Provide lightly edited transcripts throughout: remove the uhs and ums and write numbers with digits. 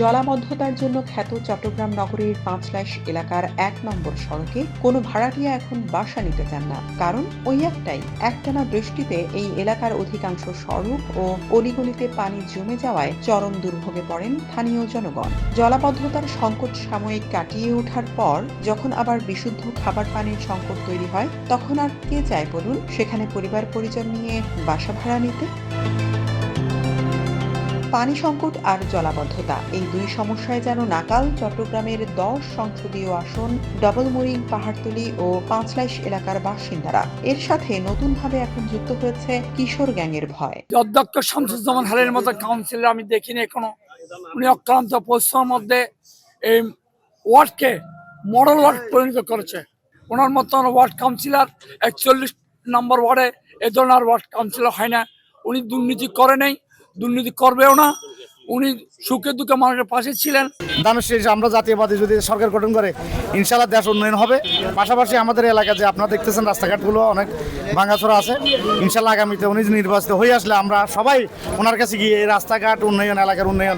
জলাবদ্ধতার জন্য খ্যাত চট্টগ্রাম নগরীর পাঁচলাইশ এলাকার ১ নম্বর সড়কে কোনো ভাড়াটিয়া এখন বাসা নিতে চান না। কারণ ওই একটাই, একটানা বৃষ্টিতে এই এলাকার অধিকাংশ সড়ক ও অলিগলিতে পানি জমে যাওয়ায় চরম দুর্ভোগে পড়েন স্থানীয় জনগণ। জলাবদ্ধতার সংকট সাময়িক কাটিয়ে ওঠার পর যখন আবার বিশুদ্ধ খাবার পানির সংকট তৈরি হয়, তখন আর কে চায় বলুন সেখানে পরিবার পরিজন নিয়ে বাসা ভাড়া নিতে? পানি সংকট আর জলাবদ্ধতা, এই দুই সমস্যায় যেন নাকাল চট্টগ্রামের ১০ সংসদীয় আসন, ডবলমুরিং, পাহাড়তলী ও পাঁচলাইশ এলাকার বাসিন্দারা। এর সাথে নতুনভাবে এখন যুক্ত হয়েছে কিশোর গ্যাংয়ের ভয়। অধ্যক্ষ শামসুজ্জামান হালের মতো কাউন্সিলর আমি দেখিনি এখনো। উনি অক্লান্ত পরিশ্রমের মধ্যে এই ওয়ার্ডকে মডেল ওয়ার্ড পরিণত করেছে। ওনার মতন ওয়ার্ড কাউন্সিলর ৪১ নম্বর ওয়ার্ডে এ ধরনের ওয়ার্ড কাউন্সিলর হয় না। উনি দুর্নীতি করে নেই, দুর্নীতি করবেও না। উনি সুখে দুঃখে মানুষের পাশে ছিলেন। আমরা জাতীয়বাদী যদি সরকার গঠন করে ইনশাআল্লাহ দেশ উন্নয়ন হবে। পাশাপাশি আমাদের এলাকায় যে আপনারা দেখতেছেন রাস্তাঘাটগুলো অনেক ভাঙাচোরা আছে, ইনশাআল্লাহ আগামীতে উনি নির্বাচিত হয়ে আসলে আমরা সবাই ওনার কাছে গিয়ে এই রাস্তাঘাট উন্নয়ন, এলাকার উন্নয়ন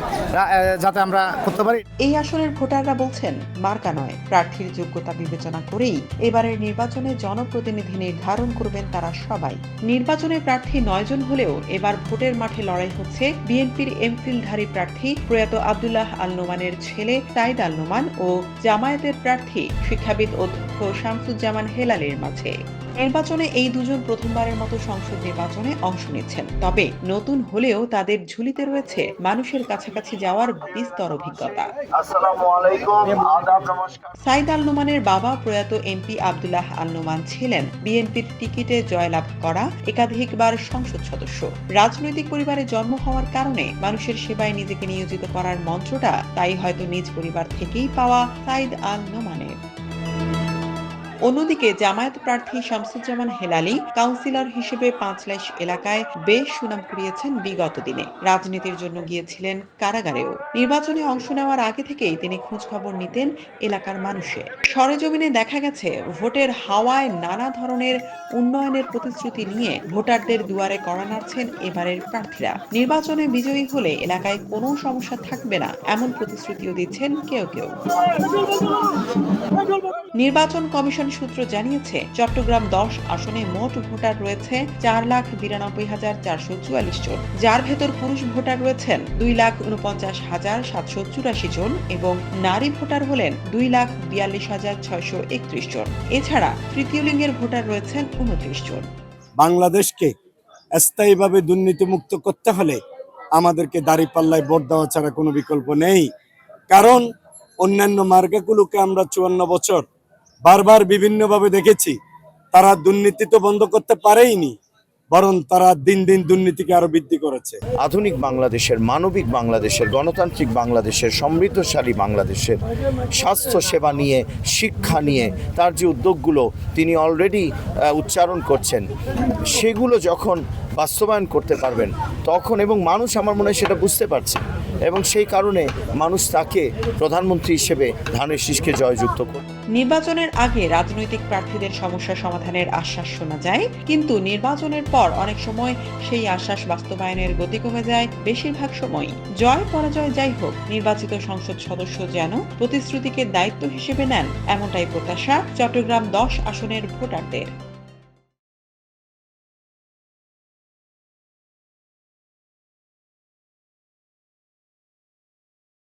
যাতে আমরা করতে পারি। এই আসনের ভোটাররা বলছেন মার্কা নয়, প্রার্থীর যোগ্যতা বিবেচনা করেই এবারের নির্বাচনে জনপ্রতিনিধি নির্ধারণ করবেন তারা সবাই। নির্বাচনে প্রার্থী ৯ জন হলেও এবার ভোটের মাঠে লড়াই হচ্ছে বিএনপির এমফিলধারী প্রার্থী প্রয়াত আব্দুল্লাহ আল নোমানের ছেলে সাইদ আল নোমান ও জামায়াতের প্রার্থী শিক্ষাবিদ অধ্যক্ষ শামসুজ্জামান হেলালের মাঝে। নির্বাচনে এই দুজন প্রথমবারের মতো সংসদ নির্বাচনে অংশ নিচ্ছেন। তবে নতুন হলেও তাদের ঝুলিতে রয়েছে মানুষের কাছাকাছি যাওয়ার বিস্তর অভিজ্ঞতা। সাইদ আল নোমানের বাবা প্রয়াত এমপি আব্দুল্লাহ আল নোমান ছিলেন বিএনপির টিকিটে জয়লাভ করা একাধিকবার সংসদ সদস্য। রাজনৈতিক পরিবারে জন্ম হওয়ার কারণে মানুষের সেবায় নিজেকে নিয়োজিত করার মন্ত্রটা তাই হয়তো নিজ পরিবার থেকেই পাওয়া সাইদ আল নোমানের। অন্যদিকে জামায়াত প্রার্থী শামসুজ্জামান হেলালি কাউন্সিলর হিসেবে পাঁচলাইশ এলাকায় বেশ সুনাম কুড়িয়েছেন বিগত দিনে। রাজনীতির জন্য গিয়েছিলেন কারাগারেও। নির্বাচনে অংশ নেওয়ার আগে থেকেই তিনি খোঁজ খবর নিতেন এলাকার মানুষের। সরেজমিনে দেখা গেছে ভোটের হাওয়ায় নানা ধরনের উন্নয়নের প্রতিশ্রুতি নিয়ে ভোটারদের দুয়ারে কড়া নাড়ছেন এবারের প্রার্থীরা। নির্বাচনে বিজয়ী হলে এলাকায় কোনো সমস্যা থাকবে না এমন প্রতিশ্রুতিও দিচ্ছেন কেউ কেউ। নির্বাচন কমিশন সূত্র জানিয়েছে চট্টগ্রাম ১০ আসনে মোট ভোটার রয়েছে ৪,৯২,৪৪৪ জন, যার ভেতর পুরুষ ভোটার রয়েছেন ২,৪৯,৭৮৪ জন এবং নারী ভোটার হলেন ২,৪২,৬৩১ জন। এছাড়া তৃতীয় লিঙ্গের ভোটার রয়েছেন ২৯ জন। বাংলাদেশকে স্থায়ীভাবে দুর্নীতিমুক্ত করতে হলে আমাদেরকে দাঁড়িপাল্লায় ভোট দেওয়া ছাড়া কোনো বিকল্প নেই। কারণ অন্যান্য মার্কাগুলোকে আমরা ৫৪ বছর বারবার বিভিন্নভাবে দেখেছি, তারা দুর্নীতি তো বন্ধ করতে পারেইনি, বরং তারা দিন দিন দুর্নীতিকে আরো বৃদ্ধি করেছে। আধুনিক বাংলাদেশের, মানবিক বাংলাদেশের, গণতান্ত্রিক বাংলাদেশের, সমৃদ্ধশালী বাংলাদেশের স্বাস্থ্য সেবা নিয়ে, শিক্ষা নিয়ে তার যে উদ্যোগগুলো তিনি অলরেডি উচ্চারণ করছেন, সেগুলো যখন বাস্তবায়ন করতে পারবেন তখন, এবং মানুষ আমার মনে হয় সেটা বুঝতে পারছে, এবং সেই কারণে মানুষ তাকে প্রধানমন্ত্রী হিসেবে ধানের শীষকে জয়যুক্ত করে। নির্বাচনের আগে রাজনৈতিক প্রার্থীদের সমস্যা সমাধানের আশ্বাস শোনা যায়, কিন্তু নির্বাচনের পর অনেক সময় সেই আশ্বাস বাস্তবায়নের গতি কমে যায়। বেশিরভাগ সময়ই জয় পরাজয় যাই হোক, নির্বাচিত সংসদ সদস্য যেন প্রতিশ্রুতিকে দায়িত্ব হিসেবে নেন, এমনটাই প্রত্যাশা চট্টগ্রাম ১০ আসনের ভোটারদের।